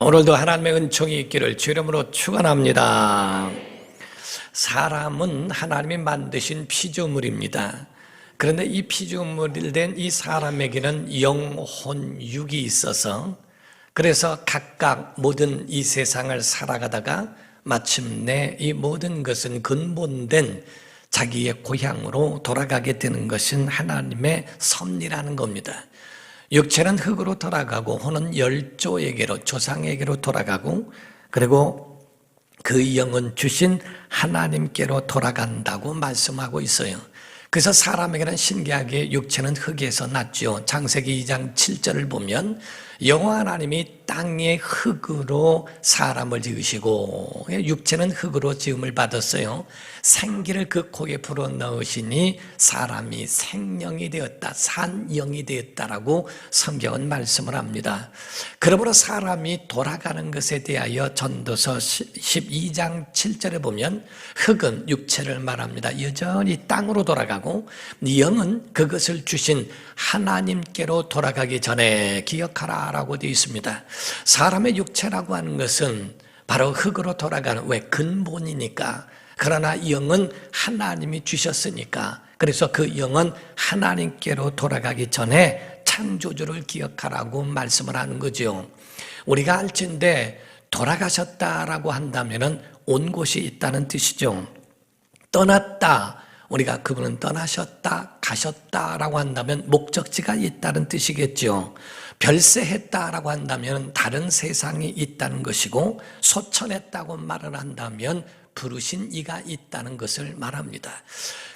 오늘도 하나님의 은총이 있기를 주 이름으로 축원합니다. 사람은 하나님이 만드신 피조물입니다. 그런데 이 피조물이 된 이 사람에게는 영혼, 육이 있어서 그래서 각각 모든 이 세상을 살아가다가 마침내 이 모든 것은 근본된 자기의 고향으로 돌아가게 되는 것은 하나님의 섭리라는 겁니다. 육체는 흙으로 돌아가고 혼은 열조에게로, 조상에게로 돌아가고, 그리고 그 영은 주신 하나님께로 돌아간다고 말씀하고 있어요. 그래서 사람에게는 신기하게 육체는 흙에서 났죠. 창세기 2장 7절을 보면 여호와 하나님이 땅의 흙으로 사람을 지으시고 육체는 흙으로 지음을 받았어요. 생기를 그 코에 불어넣으시니 사람이 생령이 되었다, 산영이 되었다라고 성경은 말씀을 합니다. 그러므로 사람이 돌아가는 것에 대하여 전도서 12장 7절에 보면 흙은 육체를 말합니다. 여전히 땅으로 돌아가고 영은 그것을 주신 하나님께로 돌아가기 전에 기억하라 라고 되어 있습니다. 사람의 육체라고 하는 것은 바로 흙으로 돌아가는, 왜? 근본이니까. 그러나 영은 하나님이 주셨으니까, 그래서 그 영은 하나님께로 돌아가기 전에 창조주를 기억하라고 말씀을 하는 거죠. 우리가 알지인데 돌아가셨다라고 한다면 온 곳이 있다는 뜻이죠. 떠났다, 우리가 그분은 떠나셨다, 가셨다라고 한다면 목적지가 있다는 뜻이겠죠. 별세했다라고 한다면 다른 세상이 있다는 것이고, 소천했다고 말을 한다면 부르신 이가 있다는 것을 말합니다.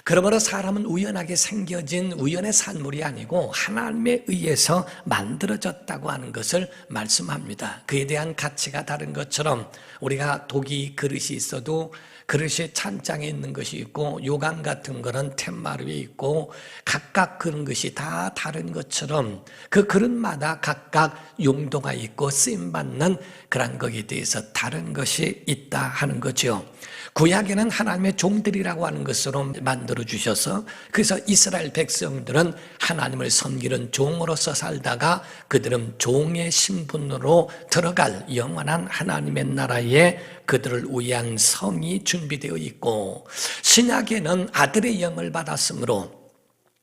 그러므로 사람은 우연하게 생겨진 우연의 산물이 아니고 하나님에 의해서 만들어졌다고 하는 것을 말씀합니다. 그에 대한 가치가 다른 것처럼 우리가 독이 그릇이 있어도 그릇이 찬장에 있는 것이 있고 요강 같은 거는 텐마루에 있고 각각 그런 것이 다 다른 것처럼 그 그릇마다 각각 용도가 있고 쓰임받는 그런 것에 대해서 다른 것이 있다 하는 거죠. 구약에는 하나님의 종들이라고 하는 것으로 만들어 주셔서 그래서 이스라엘 백성들은 하나님을 섬기는 종으로서 살다가 그들은 종의 신분으로 들어갈 영원한 하나님의 나라에 그들을 위한 성이 준비되어 있고, 신약에는 아들의 영을 받았으므로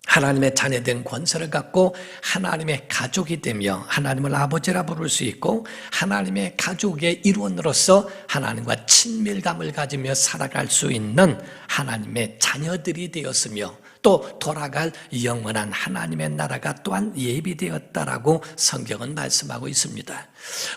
하나님의 자녀된 권세를 갖고 하나님의 가족이 되며 하나님을 아버지라 부를 수 있고 하나님의 가족의 일원으로서 하나님과 친밀감을 가지며 살아갈 수 있는 하나님의 자녀들이 되었으며 또 돌아갈 영원한 하나님의 나라가 또한 예비되었다라고 성경은 말씀하고 있습니다.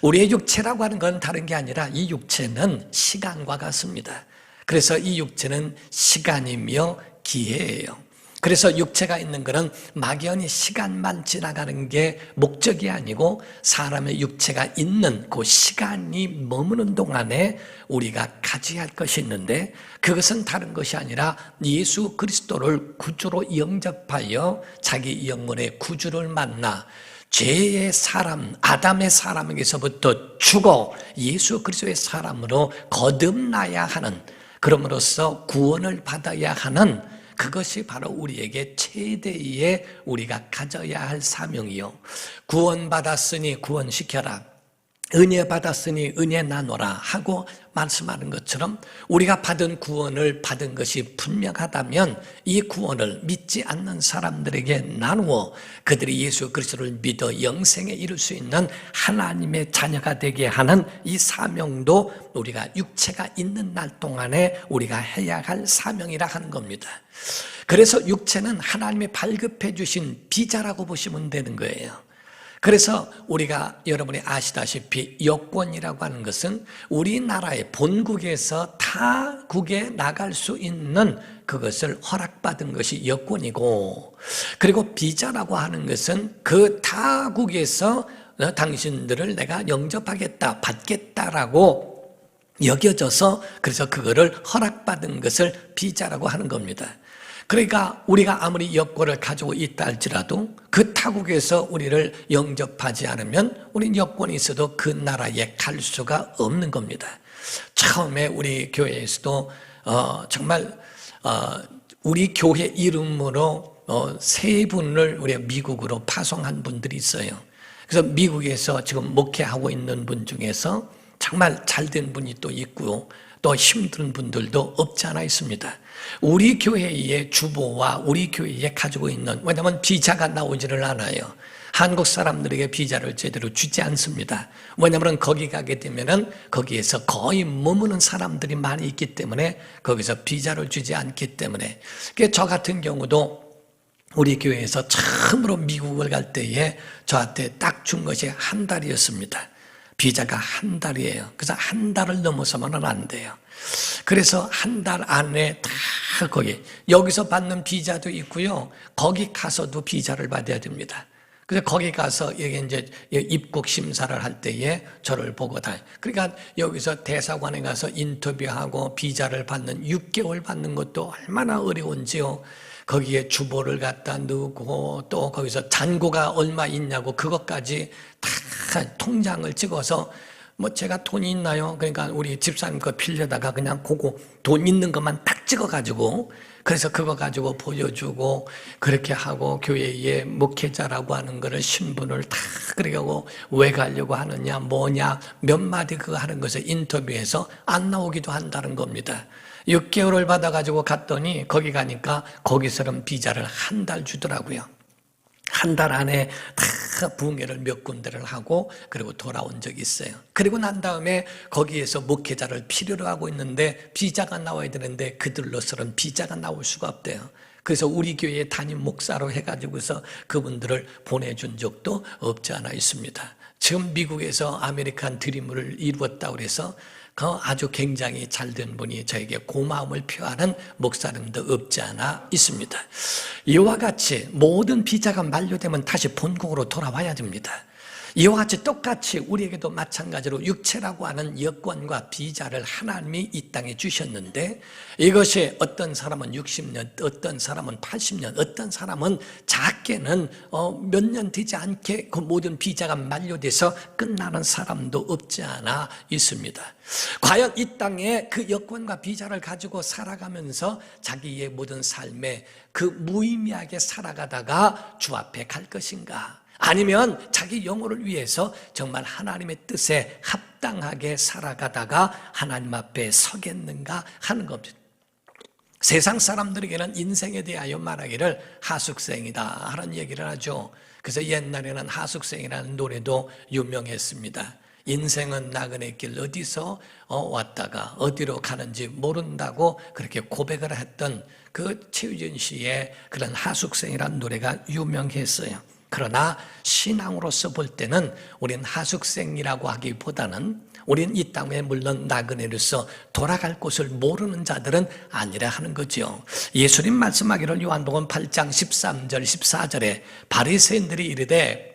우리의 육체라고 하는 건 다른 게 아니라 이 육체는 시간과 같습니다. 그래서 이 육체는 시간이며 기회예요. 그래서 육체가 있는 것은 막연히 시간만 지나가는 게 목적이 아니고 사람의 육체가 있는 그 시간이 머무는 동안에 우리가 가져야 할 것이 있는데 그것은 다른 것이 아니라 예수 그리스도를 구주로 영접하여 자기 영혼의 구주를 만나 죄의 사람, 아담의 사람에게서부터 죽어 예수 그리스도의 사람으로 거듭나야 하는, 그럼으로써 구원을 받아야 하는, 그것이 바로 우리에게 최대의 우리가 가져야 할 사명이요. 구원받았으니 구원시켜라, 은혜 받았으니 은혜 나눠라 하고 말씀하는 것처럼 우리가 받은 구원을 받은 것이 분명하다면 이 구원을 믿지 않는 사람들에게 나누어 그들이 예수 그리스도를 믿어 영생에 이룰 수 있는 하나님의 자녀가 되게 하는 이 사명도 우리가 육체가 있는 날 동안에 우리가 해야 할 사명이라 하는 겁니다. 그래서 육체는 하나님이 발급해 주신 비자라고 보시면 되는 거예요. 그래서 우리가 여러분이 아시다시피 여권이라고 하는 것은 우리나라의 본국에서 타국에 나갈 수 있는 그것을 허락받은 것이 여권이고, 그리고 비자라고 하는 것은 그 타국에서 당신들을 내가 영접하겠다, 받겠다라고 여겨져서 그래서 그거를 허락받은 것을 비자라고 하는 겁니다. 그러니까 우리가 아무리 여권을 가지고 있다 할지라도 그 타국에서 우리를 영접하지 않으면 우린 여권이 있어도 그 나라에 갈 수가 없는 겁니다. 처음에 우리 교회에서도 정말 우리 교회 이름으로 세 분을 우리가 미국으로 파송한 분들이 있어요. 그래서 미국에서 지금 목회하고 있는 분 중에서 정말 잘된 분이 또 있고요. 또 힘든 분들도 없지 않아 있습니다. 우리 교회의 주보와 우리 교회에 가지고 있는, 왜냐하면 비자가 나오지를 않아요. 한국 사람들에게 비자를 제대로 주지 않습니다. 왜냐하면 거기 가게 되면은 거기에서 거의 머무는 사람들이 많이 있기 때문에 거기서 비자를 주지 않기 때문에, 그러니까 저 같은 경우도 우리 교회에서 처음으로 미국을 갈 때에 저한테 딱 준 것이 한 달이었습니다. 비자가 한 달이에요. 그래서 한 달을 넘어서면 안 돼요. 그래서 한 달 안에 다 거기, 여기서 받는 비자도 있고요. 거기 가서도 비자를 받아야 됩니다. 그래서 거기 가서 이게 이제 입국 심사를 할 때에 저를 보고 다. 그러니까 여기서 대사관에 가서 인터뷰하고 비자를 받는 6개월 받는 것도 얼마나 어려운지요. 거기에 주보를 갖다 넣고 또 거기서 잔고가 얼마 있냐고 그것까지 다 통장을 찍어서, 뭐 제가 돈이 있나요? 그러니까 우리 집사님 거 빌려다가 그냥 그거 돈 있는 것만 딱 찍어가지고, 그래서 그거 가지고 보여주고 그렇게 하고, 교회의 목회자라고 하는 거를 신분을 다 그렇게 하고, 왜 가려고 하느냐 뭐냐 몇 마디 그거 하는 것을 인터뷰해서 안 나오기도 한다는 겁니다. 6개월을 받아가지고 갔더니 거기 가니까 거기서는 비자를 한 달 주더라고요. 한 달 안에 다 부흥회를 몇 군데를 하고 그리고 돌아온 적이 있어요. 그리고 난 다음에 거기에서 목회자를 필요로 하고 있는데 비자가 나와야 되는데 그들로서는 비자가 나올 수가 없대요. 그래서 우리 교회에 담임 목사로 해가지고서 그분들을 보내준 적도 없지 않아 있습니다. 지금 미국에서 아메리칸 드림을 이루었다고 그래서 그 아주 굉장히 잘된 분이 저에게 고마움을 표하는 목사님도 없지 않아 있습니다. 이와 같이 모든 비자가 만료되면 다시 본국으로 돌아와야 됩니다. 이와 같이 똑같이 우리에게도 마찬가지로 육체라고 하는 여권과 비자를 하나님이 이 땅에 주셨는데, 이것이 어떤 사람은 60년, 어떤 사람은 80년, 어떤 사람은 작게는 몇 년 되지 않게 그 모든 비자가 만료돼서 끝나는 사람도 없지 않아 있습니다. 과연 이 땅에 그 여권과 비자를 가지고 살아가면서 자기의 모든 삶에 그 무의미하게 살아가다가 주 앞에 갈 것인가? 아니면 자기 영혼을 위해서 정말 하나님의 뜻에 합당하게 살아가다가 하나님 앞에 서겠는가 하는 겁니다. 세상 사람들에게는 인생에 대하여 말하기를 하숙생이다 하는 얘기를 하죠. 그래서 옛날에는 하숙생이라는 노래도 유명했습니다. 인생은 나그네 길 어디서 왔다가 어디로 가는지 모른다고 그렇게 고백을 했던 그 최유진 씨의 그런 하숙생이라는 노래가 유명했어요. 그러나 신앙으로서 볼 때는 우린 하숙생이라고 하기보다는 우린 이 땅에 물론 나그네로서 돌아갈 곳을 모르는 자들은 아니라 하는 거죠. 예수님 말씀하기를 요한복음 8장 13절 14절에 바리새인들이 이르되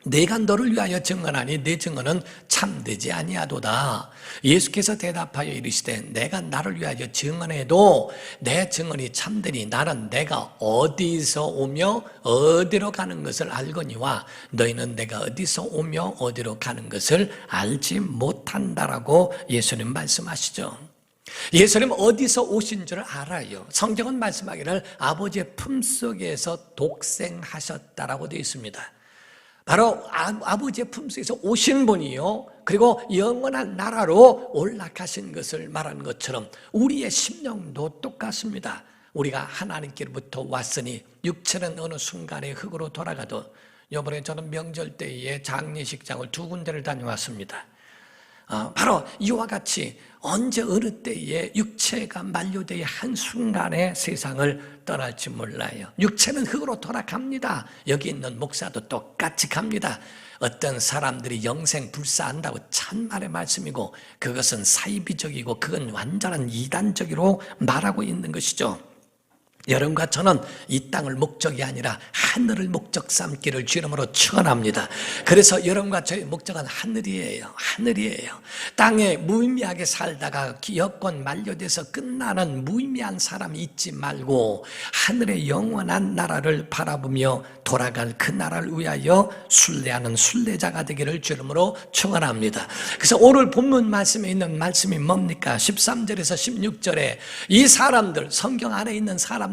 내가 너를 위하여 증언하니 내 증언은 참되지 아니하도다. 예수께서 대답하여 이르시되 내가 나를 위하여 증언해도 내 증언이 참되니 나는 내가 어디서 오며 어디로 가는 것을 알거니와 너희는 내가 어디서 오며 어디로 가는 것을 알지 못한다라고 예수님 말씀하시죠. 예수님 어디서 오신 줄 알아요. 성경은 말씀하기를 아버지의 품속에서 독생하셨다라고 되어 있습니다. 바로 아버지의 품속에서 오신 분이요, 그리고 영원한 나라로 올라가신 것을 말하는 것처럼 우리의 심령도 똑같습니다. 우리가 하나님께로부터 왔으니 육체는 어느 순간에 흙으로 돌아가도, 이번에 저는 명절 때에 장례식장을 2군데를 다녀왔습니다. 바로 이와 같이 언제 어느 때에 육체가 만료되어 한순간에 세상을 떠날지 몰라요. 육체는 흙으로 돌아갑니다. 여기 있는 목사도 똑같이 갑니다. 어떤 사람들이 영생 불사한다고 참말의 말씀이고 그것은 사이비적이고 그건 완전한 이단적으로 말하고 있는 것이죠. 여러분과 저는 이 땅을 목적이 아니라 하늘을 목적 삼기를 주 이름으로 축원합니다. 그래서 여러분과 저의 목적은 하늘이에요. 하늘이에요. 땅에 무의미하게 살다가 여권 만료돼서 끝나는 무의미한 사람이 있지 말고 하늘의 영원한 나라를 바라보며 돌아갈 그 나라를 위하여 순례하는 순례자가 되기를 주 이름으로 축원합니다. 그래서 오늘 본문 말씀에 있는 말씀이 뭡니까? 13절에서 16절에 이 사람들, 성경 안에 있는 사람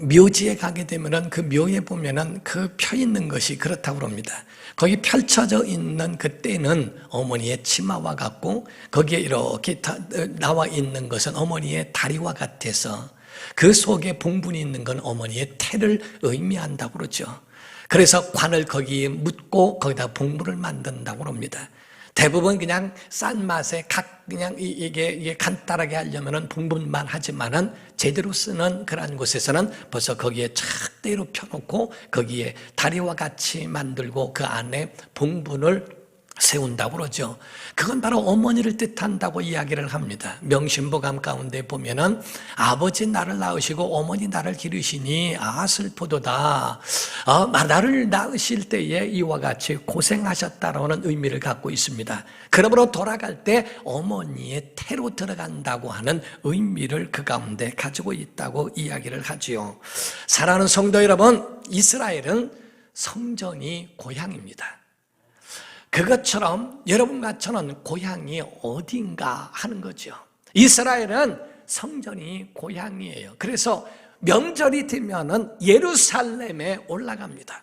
묘지에 가게 되면은 그 묘에 보면은 그 펴 있는 것이 그렇다고 그럽니다. 거기 펼쳐져 있는 그 때는 어머니의 치마와 같고 거기에 이렇게 나와 있는 것은 어머니의 다리와 같아서 그 속에 봉분이 있는 건 어머니의 태를 의미한다고 그러죠. 그래서 관을 거기에 묻고 거기다 봉분을 만든다고 합니다. 대부분 그냥 싼 맛에 그냥 이게 간단하게 하려면은 봉분만 하지만은 제대로 쓰는 그러한 곳에서는 벌써 거기에 착대로 펴놓고 거기에 다리와 같이 만들고 그 안에 봉분을 세운다고 그러죠. 그건 바로 어머니를 뜻한다고 이야기를 합니다. 명심보감 가운데 보면은 아버지 나를 낳으시고 어머니 나를 기르시니 슬프도다. 나를 낳으실 때에 이와 같이 고생하셨다라는 의미를 갖고 있습니다. 그러므로 돌아갈 때 어머니의 태로 들어간다고 하는 의미를 그 가운데 가지고 있다고 이야기를 하지요. 사랑하는 성도 여러분, 이스라엘은 성전이 고향입니다. 그것처럼 여러분과 저는 고향이 어딘가 하는 거죠. 이스라엘은 성전이 고향이에요. 그래서 명절이 되면은 예루살렘에 올라갑니다.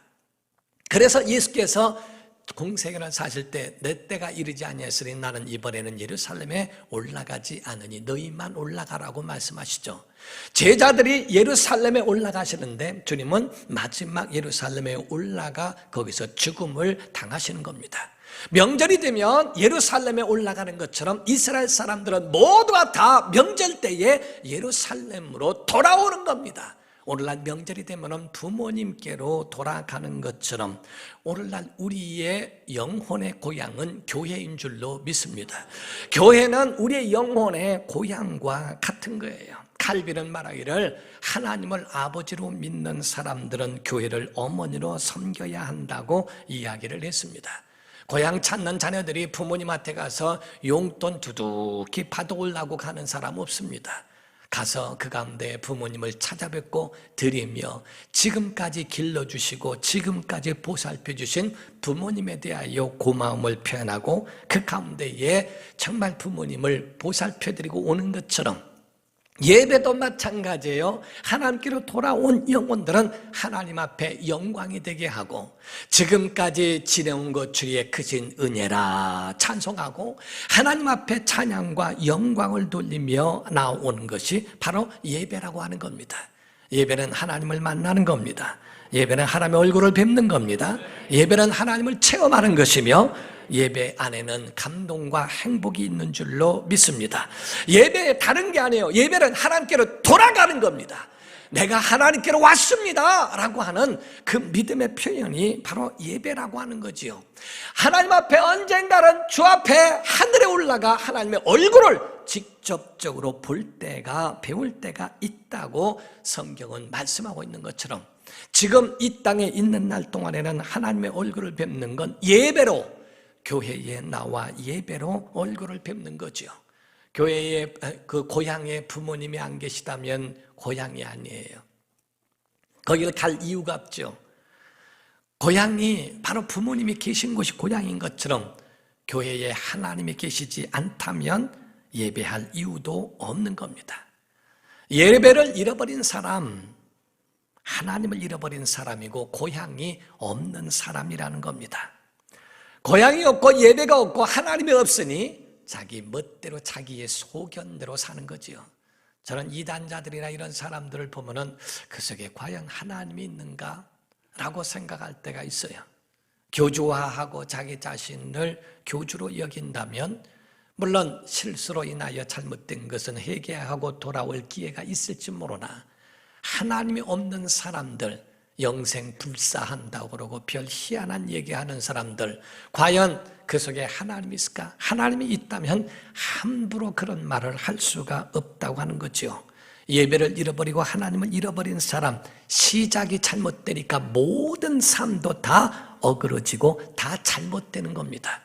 그래서 예수께서 공생애를 사실 때 내 때가 이르지 아니하였으니 나는 이번에는 예루살렘에 올라가지 않으니 너희만 올라가라고 말씀하시죠. 제자들이 예루살렘에 올라가시는데 주님은 마지막 예루살렘에 올라가 거기서 죽음을 당하시는 겁니다. 명절이 되면 예루살렘에 올라가는 것처럼 이스라엘 사람들은 모두가 다 명절 때에 예루살렘으로 돌아오는 겁니다. 오늘날 명절이 되면 부모님께로 돌아가는 것처럼 오늘날 우리의 영혼의 고향은 교회인 줄로 믿습니다. 교회는 우리의 영혼의 고향과 같은 거예요. 칼빈은 말하기를 하나님을 아버지로 믿는 사람들은 교회를 어머니로 섬겨야 한다고 이야기를 했습니다. 고향 찾는 자녀들이 부모님한테 가서 용돈 두둑히 받아오려고 가는 사람 없습니다. 가서 그 가운데 부모님을 찾아뵙고 드리며 지금까지 길러주시고 지금까지 보살펴주신 부모님에 대하여 고마움을 표현하고 그 가운데에 정말 부모님을 보살펴드리고 오는 것처럼 예배도 마찬가지예요. 하나님께로 돌아온 영혼들은 하나님 앞에 영광이 되게 하고 지금까지 지내온 것 주의 크신 은혜라 찬송하고 하나님 앞에 찬양과 영광을 돌리며 나오는 것이 바로 예배라고 하는 겁니다. 예배는 하나님을 만나는 겁니다. 예배는 하나님의 얼굴을 뵙는 겁니다. 예배는 하나님을 체험하는 것이며 예배 안에는 감동과 행복이 있는 줄로 믿습니다. 예배 다른 게 아니에요. 예배는 하나님께로 돌아가는 겁니다. 내가 하나님께로 왔습니다 라고 하는 그 믿음의 표현이 바로 예배라고 하는 거지요. 하나님 앞에 언젠가는 주 앞에 하늘에 올라가 하나님의 얼굴을 직접적으로 볼 때가 배울 때가 있다고 성경은 말씀하고 있는 것처럼 지금 이 땅에 있는 날 동안에는 하나님의 얼굴을 뵙는 건 예배로 교회에 나와 예배로 얼굴을 뵙는 거죠. 교회에 그 고향에 부모님이 안 계시다면 고향이 아니에요. 거기를 갈 이유가 없죠. 고향이 바로 부모님이 계신 곳이 고향인 것처럼 교회에 하나님이 계시지 않다면 예배할 이유도 없는 겁니다. 예배를 잃어버린 사람, 하나님을 잃어버린 사람이고 고향이 없는 사람이라는 겁니다. 고향이 없고 예배가 없고 하나님이 없으니 자기 멋대로 자기의 소견대로 사는 거지요. 저는 이단자들이나 이런 사람들을 보면은 그 속에 과연 하나님이 있는가? 라고 생각할 때가 있어요. 교주화하고 자기 자신을 교주로 여긴다면 물론 실수로 인하여 잘못된 것은 회개하고 돌아올 기회가 있을지 모르나 하나님이 없는 사람들, 영생 불사한다고 그러고 별 희한한 얘기하는 사람들 과연 그 속에 하나님이 있을까? 하나님이 있다면 함부로 그런 말을 할 수가 없다고 하는 거죠. 예배를 잃어버리고 하나님을 잃어버린 사람 시작이 잘못되니까 모든 삶도 다 어그러지고 다 잘못되는 겁니다.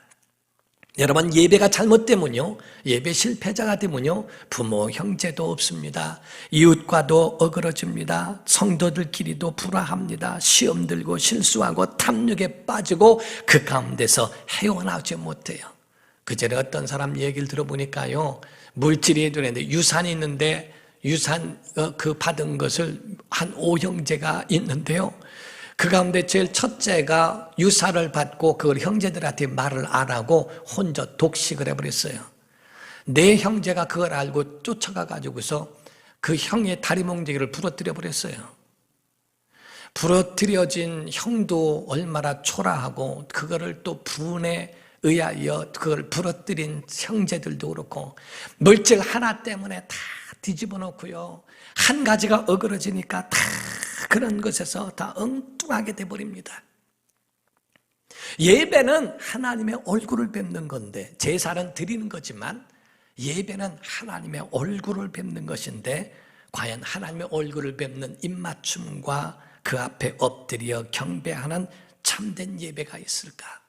여러분 예배가 잘못되면요 예배 실패자가 되면요 부모 형제도 없습니다. 이웃과도 어그러집니다. 성도들끼리도 불화합니다. 시험 들고 실수하고 탐욕에 빠지고 그 가운데서 헤어나오지 못해요. 그전에 어떤 사람 얘기를 들어보니까요 물질이 되는데 유산이 있는데 유산 그 받은 것을 한 5형제가 있는데요. 그 가운데 제일 첫째가 유사를 받고 그걸 형제들한테 말을 안 하고 혼자 독식을 해버렸어요. 네 형제가 그걸 알고 쫓아가 가지고서 그 형의 다리몽둥이를 부러뜨려 버렸어요. 부러뜨려진 형도 얼마나 초라하고 그거를 또 분에 의하여 그걸 부러뜨린 형제들도 그렇고 물질 하나 때문에 다 뒤집어 놓고요. 한 가지가 어그러지니까 다 그런 것에서 다 엉뚱하게 돼버립니다. 예배는 하나님의 얼굴을 뵙는 건데, 제사는 드리는 거지만 예배는 하나님의 얼굴을 뵙는 것인데, 과연 하나님의 얼굴을 뵙는 입맞춤과 그 앞에 엎드려 경배하는 참된 예배가 있을까?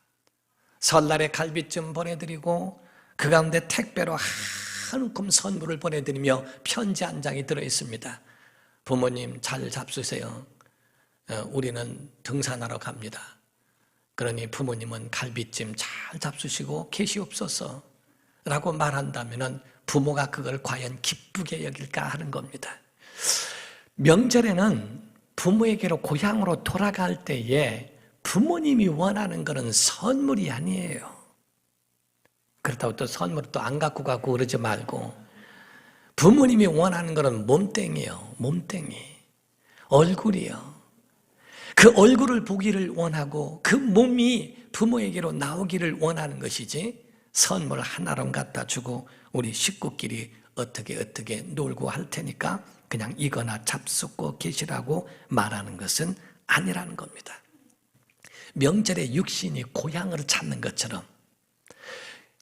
설날에 갈비찜 보내드리고 그 가운데 택배로 한 움큼 선물을 보내드리며 편지 한 장이 들어있습니다. 부모님 잘 잡수세요. 우리는 등산하러 갑니다. 그러니 부모님은 갈비찜 잘 잡수시고 계시옵소서 라고 말한다면 부모가 그걸 과연 기쁘게 여길까 하는 겁니다. 명절에는 부모에게로 고향으로 돌아갈 때에 부모님이 원하는 것은 선물이 아니에요. 그렇다고 또 선물을 또 안 갖고 가고 그러지 말고, 부모님이 원하는 것은 몸땡이요. 몸땡이. 얼굴이요. 그 얼굴을 보기를 원하고 그 몸이 부모에게로 나오기를 원하는 것이지, 선물 하나로 갖다 주고 우리 식구끼리 어떻게 놀고 할 테니까 그냥 이거나 잡숫고 계시라고 말하는 것은 아니라는 겁니다. 명절에 육신이 고향을 찾는 것처럼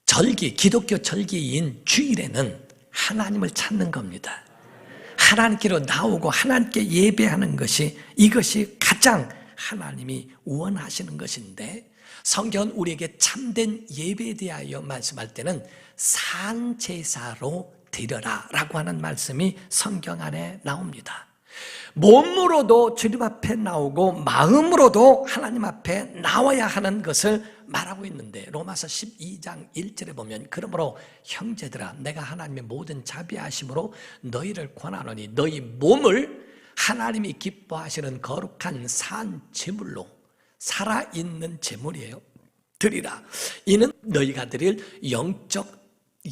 절기, 기독교 절기인 주일에는 하나님을 찾는 겁니다. 하나님께로 나오고 하나님께 예배하는 것이, 이것이 가장 하나님이 원하시는 것인데, 성경은 우리에게 참된 예배에 대하여 말씀할 때는 산제사로 드려라 라고 하는 말씀이 성경 안에 나옵니다. 몸으로도 주님 앞에 나오고 마음으로도 하나님 앞에 나와야 하는 것을 말하고 있는데, 로마서 12장 1절에 보면 그러므로 형제들아 내가 하나님의 모든 자비하심으로 너희를 권하노니 너희 몸을 하나님이 기뻐하시는 거룩한 산 제물로, 살아있는 제물이에요, 드리라. 이는 너희가 드릴 영적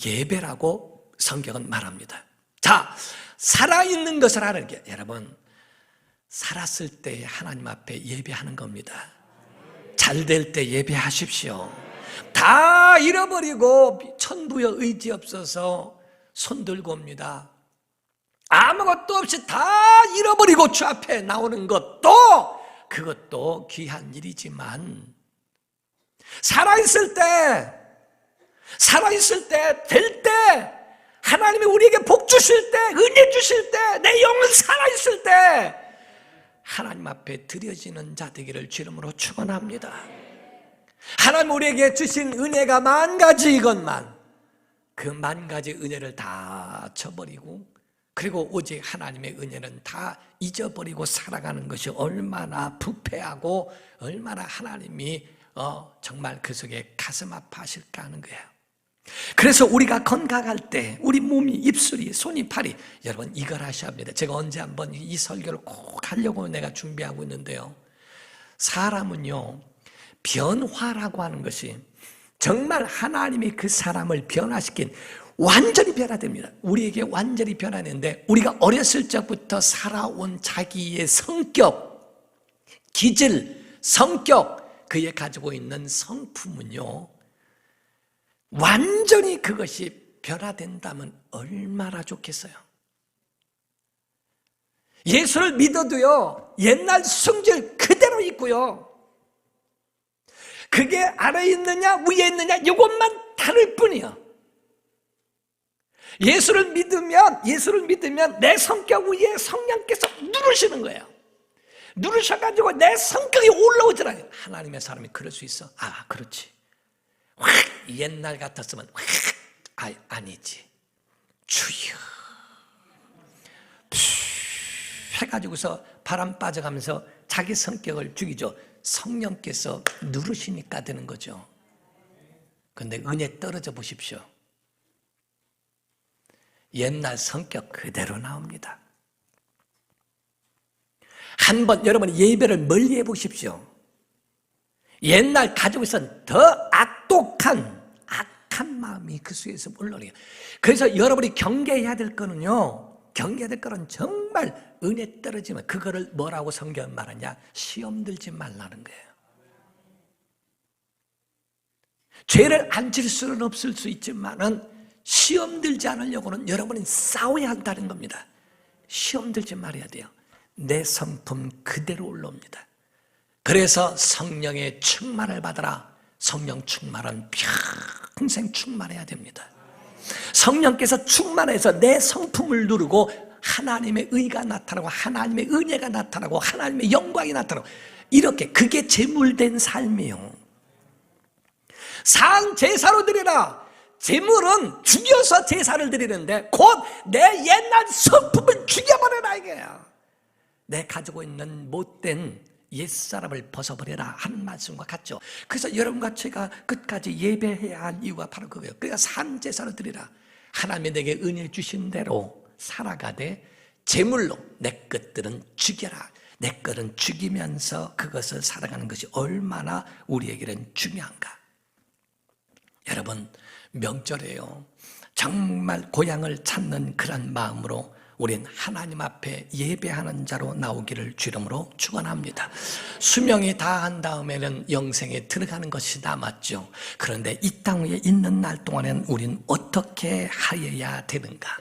예배라고 성경은 말합니다. 자, 살아있는 것을 하는 게, 여러분 살았을 때 하나님 앞에 예배하는 겁니다. 잘 될 때 예배하십시오. 다 잃어버리고 천부여 의지 없어서 손 들고 옵니다. 아무것도 없이 다 잃어버리고 주 앞에 나오는 것도, 그것도 귀한 일이지만 살아있을 때, 될 때, 하나님이 우리에게 복 주실 때, 은혜 주실 때, 내 영은 살아있을 때 하나님 앞에 드려지는 자 되기를 주름으로 축원합니다. 하나님 우리에게 주신 은혜가 만 가지이건만 그 만 가지 은혜를 다 쳐버리고, 그리고 오직 하나님의 은혜는 다 잊어버리고 살아가는 것이 얼마나 부패하고 얼마나 하나님이 정말 그 속에 가슴 아파하실까 하는 거예요. 그래서 우리가 건강할 때 우리 몸이, 입술이, 손이, 팔이, 여러분 이걸 하셔야 합니다. 제가 언제 한번 이 설교를 꼭 하려고 내가 준비하고 있는데요, 사람은요 변화라고 하는 것이 정말 하나님이 그 사람을 변화시킨, 완전히 변화됩니다. 우리에게 완전히 변화되는데, 우리가 어렸을 적부터 살아온 자기의 성격, 기질, 성격, 그에 가지고 있는 성품은요 완전히 그것이 변화된다면 얼마나 좋겠어요. 예수를 믿어도요 옛날 성질 그대로 있고요, 그게 아래에 있느냐 위에 있느냐 이것만 다를 뿐이요. 예수를 믿으면 내 성격 위에 성령께서 누르시는 거예요. 누르셔가지고 내 성격이 올라오더라고요. 하나님의 사람이 그럴 수 있어? 아, 그렇지. 확 옛날 같았으면 확 아니지. 주여 해가지고서 바람 빠져가면서 자기 성격을 죽이죠. 성령께서 누르시니까 되는 거죠. 그런데 은혜 떨어져 보십시오. 옛날 성격 그대로 나옵니다. 한번 여러분이 예배를 멀리 해보십시오. 옛날 가지고 있었던 더 악한 마음이 그 속에서 올라오는 거예요. 그래서 여러분이 경계해야 될 거는요, 경계해야 될 거는 정말 은혜 떨어지면 그거를 뭐라고 성경은 말하냐? 시험 들지 말라는 거예요. 죄를 안 질 수는 없을 수 있지만은 시험 들지 않으려고는 여러분이 싸워야 한다는 겁니다. 시험 들지 말아야 돼요. 내 성품 그대로 올라옵니다. 그래서 성령의 충만을 받아라. 성령 충만은 평생 충만해야 됩니다. 성령께서 충만해서 내 성품을 누르고 하나님의 의가 나타나고 하나님의 은혜가 나타나고 하나님의 영광이 나타나고, 이렇게 그게 제물된 삶이에요. 상 제사로 드리라. 제물은 죽여서 제사를 드리는데 곧 내 옛날 성품을 죽여버려라 이게요. 내 가지고 있는 못된 옛사람을 벗어버려라 하는 말씀과 같죠. 그래서 여러분과 제가 끝까지 예배해야 할 이유가 바로 그거예요. 그러니까 산제사를 드리라. 하나님이 내게 은혜 주신 대로 살아가되 제물로 내 것들은 죽여라. 내 것은 죽이면서 그것을 살아가는 것이 얼마나 우리에게는 중요한가. 여러분, 명절에요, 정말 고향을 찾는 그런 마음으로 우린 하나님 앞에 예배하는 자로 나오기를 주 이름으로 축원합니다. 수명이 다한 다음에는 영생에 들어가는 것이 남았죠. 그런데 이 땅 위에 있는 날 동안에는 우린 어떻게 하여야 되는가?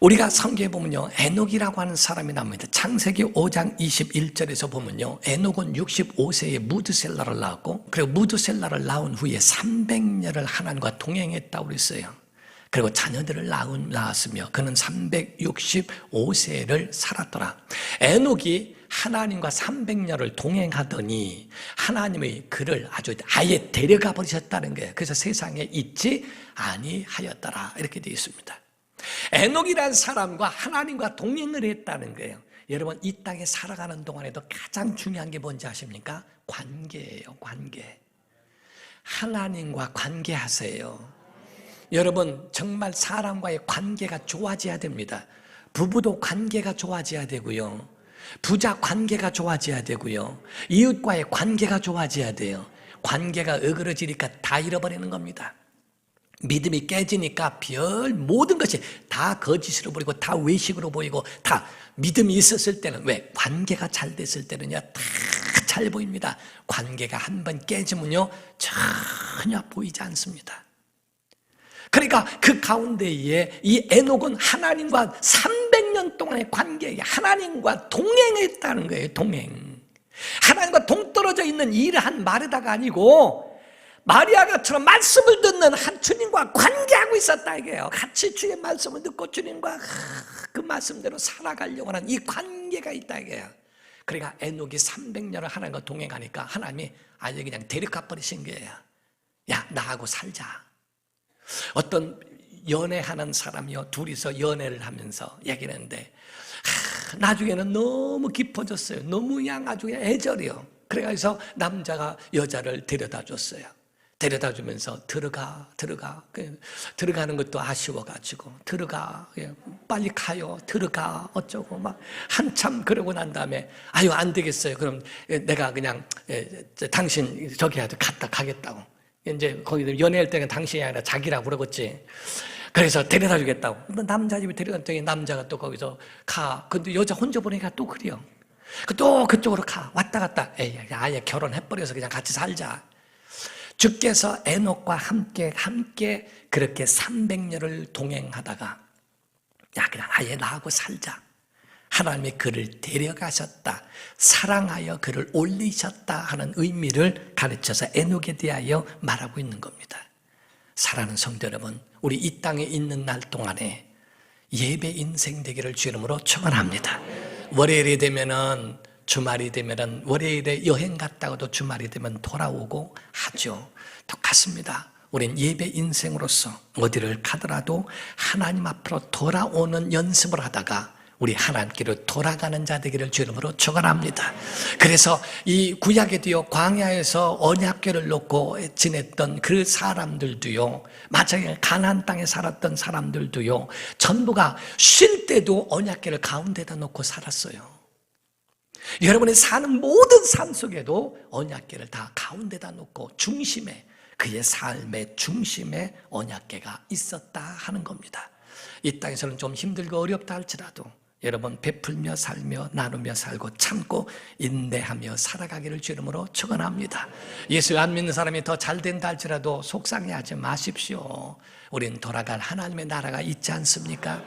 우리가 성경에 보면요, 에녹이라고 하는 사람이 나옵니다. 창세기 5장 21절에서 보면요, 에녹은 65세에 무드셀라를 낳았고, 그리고 무드셀라를 낳은 후에 300년을 하나님과 동행했다고 그랬어요. 그리고 자녀들을 낳았으며 그는 365세를 살았더라. 에녹이 하나님과 300년을 동행하더니 하나님의 그를 아예 데려가 버리셨다는 거예요. 그래서 세상에 있지 아니하였더라 이렇게 되어 있습니다. 에녹이라는 사람과 하나님과 동행을 했다는 거예요. 여러분, 이 땅에 살아가는 동안에도 가장 중요한 게 뭔지 아십니까? 관계예요. 관계. 하나님과 관계하세요. 여러분, 정말 사람과의 관계가 좋아져야 됩니다. 부부도 관계가 좋아져야 되고요, 부자 관계가 좋아져야 되고요, 이웃과의 관계가 좋아져야 돼요. 관계가 어그러지니까 다 잃어버리는 겁니다. 믿음이 깨지니까 별 모든 것이 다 거짓으로 보이고 다 외식으로 보이고, 다 믿음이 있었을 때는, 왜? 관계가 잘 됐을 때는요, 다 잘 보입니다. 관계가 한번 깨지면요, 전혀 보이지 않습니다. 그러니까 그 가운데에 이 에녹은 하나님과 300년 동안의 관계에 하나님과 동행했다는 거예요. 동행. 하나님과 동떨어져 있는 일을 한 마르다가 아니고 마리아가처럼 말씀을 듣는 한 주님과 관계하고 있었다 이게요. 같이 주의 말씀을 듣고 주님과 그 말씀대로 살아가려고 하는 이 관계가 있다 이게요. 그러니까 에녹이 300년을 하나님과 동행하니까 하나님이 아예 그냥 데려가 버리신 거예요. 야, 나하고 살자. 어떤 연애하는 사람이요, 둘이서 연애를 하면서 얘기를 했는데 나중에는 너무 깊어졌어요. 너무 그냥 아주 애절해요. 그래서 남자가 여자를 데려다 줬어요. 데려다 주면서 들어가는 것도 아쉬워가지고 빨리 가요, 들어가 어쩌고 막 한참 그러고 난 다음에 아유 안 되겠어요. 그럼 내가 그냥 당신 저기 갔다 가겠다고. 이제 거기 연애할 때는 당신이 아니라 자기라고 그러겠지. 그래서 데려다 주겠다고. 남자 집에 데려갔더니 남자가 또 거기서 가. 근데 여자 혼자 보니까 또 그래요. 또 그쪽으로 가. 왔다 갔다. 에이, 아예 결혼해버려서 그냥 같이 살자. 주께서 에녹과 함께 그렇게 300년을 동행하다가 야, 그냥 아예 나하고 살자. 하나님이 그를 데려가셨다, 사랑하여 그를 올리셨다 하는 의미를 가르쳐서 에녹에 대하여 말하고 있는 겁니다. 사랑하는 성도 여러분, 우리 이 땅에 있는 날 동안에 예배 인생 되기를 주 이름으로 축원합니다. 월요일이 되면은, 주말이 되면은, 월요일에 여행 갔다가도 주말이 되면 돌아오고 하죠. 똑같습니다. 우린 예배 인생으로서 어디를 가더라도 하나님 앞으로 돌아오는 연습을 하다가 우리 하나님께로 돌아가는 자 되기를 주 이름으로 축원합니다. 그래서 이 구약에도요, 광야에서 언약궤를 놓고 지냈던 그 사람들도요, 마찬가지로 가나안 땅에 살았던 사람들도요, 전부가 쉴 때도 언약궤를 가운데다 놓고 살았어요. 여러분이 사는 모든 삶 속에도 언약궤를 다 가운데다 놓고 중심에, 그의 삶의 중심에 언약궤가 있었다 하는 겁니다. 이 땅에서는 좀 힘들고 어렵다 할지라도 여러분 베풀며 살며 나누며 살고 참고 인내하며 살아가기를 주 이름으로 축원합니다. 예수 안 믿는 사람이 더 잘된다 할지라도 속상해하지 마십시오. 우린 돌아갈 하나님의 나라가 있지 않습니까?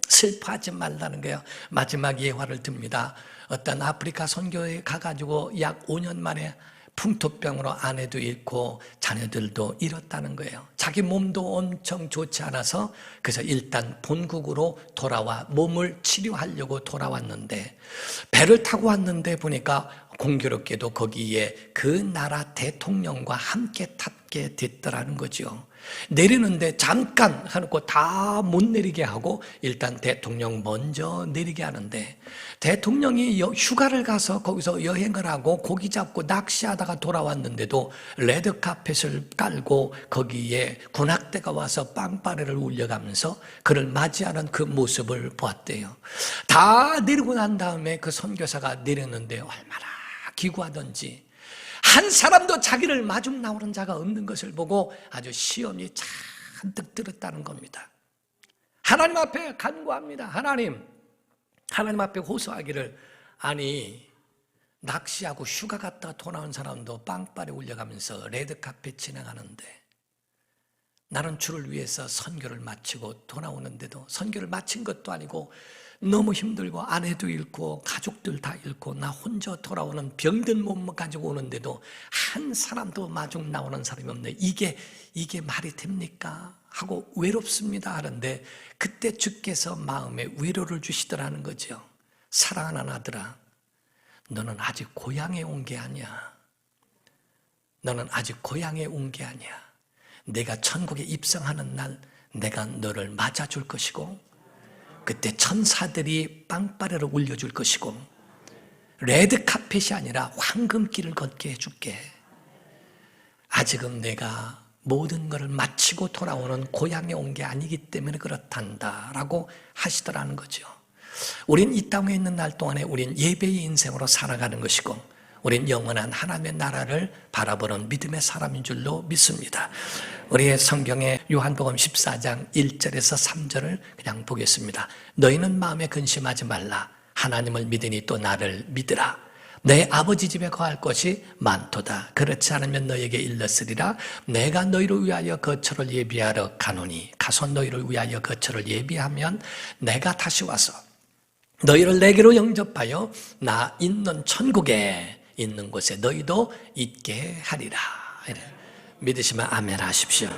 슬퍼하지 말라는 거예요. 마지막 예화를 듭니다. 어떤 아프리카 선교에 가가지고 약 5년 만에 풍토병으로 아내도 잃고 자녀들도 잃었다는 거예요. 자기 몸도 엄청 좋지 않아서 그래서 일단 본국으로 돌아와 몸을 치료하려고 돌아왔는데, 배를 타고 왔는데 보니까 공교롭게도 거기에 그 나라 대통령과 함께 탔게 됐더라는 거죠. 내리는데 잠깐 하고 다 못 내리게 하고 일단 대통령 먼저 내리게 하는데, 대통령이 휴가를 가서 거기서 여행을 하고 고기 잡고 낚시하다가 돌아왔는데도 레드카펫을 깔고 거기에 군악대가 와서 빵빠레를 울려가면서 그를 맞이하는 그 모습을 보았대요. 다 내리고 난 다음에 그 선교사가 내렸는데 얼마나 기구하던지 한 사람도 자기를 마중 나오는 자가 없는 것을 보고 아주 시험이 잔뜩 들었다는 겁니다. 하나님 앞에 간구합니다. 하나님 앞에 호소하기를, 아니 낚시하고 휴가 갔다가 돌아온 사람도 빵빠레 울려가면서 레드카펫 진행하는데 나는 주를 위해서 선교를 마치고 돌아오는데도 선교를 마친 것도 아니고 너무 힘들고 아내도 잃고 가족들 다 잃고 나 혼자 돌아오는 병든 몸 가지고 오는데도 한 사람도 마중 나오는 사람이 없네. 이게 말이 됩니까? 하고 외롭습니다 하는데, 그때 주께서 마음에 위로를 주시더라는 거죠. 사랑하는 아들아, 너는 아직 고향에 온 게 아니야. 너는 아직 고향에 온 게 아니야. 내가 천국에 입성하는 날 내가 너를 맞아줄 것이고, 그때 천사들이 빵빠레를 울려줄 것이고, 레드카펫이 아니라 황금길을 걷게 해줄게. 아직은 내가 모든 것을 마치고 돌아오는 고향에 온 게 아니기 때문에 그렇단다 라고 하시더라는 거죠. 우린 이 땅에 있는 날 동안에 우린 예배의 인생으로 살아가는 것이고, 우린 영원한 하나님의 나라를 바라보는 믿음의 사람인 줄로 믿습니다. 우리의 성경에 요한복음 14장 1절에서 3절을 그냥 보겠습니다. 너희는 마음에 근심하지 말라. 하나님을 믿으니 또 나를 믿으라. 내 아버지 집에 거할 것이 많도다. 그렇지 않으면 너에게 일렀으리라. 내가 너희를 위하여 거처를 예비하러 가노니 가서 너희를 위하여 거처를 예비하면 내가 다시 와서 너희를 내게로 영접하여 나 있는 천국에 있는 곳에 너희도 있게 하리라. 믿으시면 아멘 하십시오.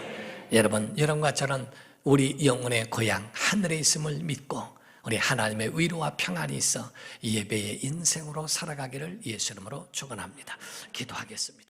여러분과 저는 우리 영혼의 고향 하늘에 있음을 믿고 우리 하나님의 위로와 평안이 있어 예배의 인생으로 살아가기를 예수 이름으로 축원합니다. 기도하겠습니다.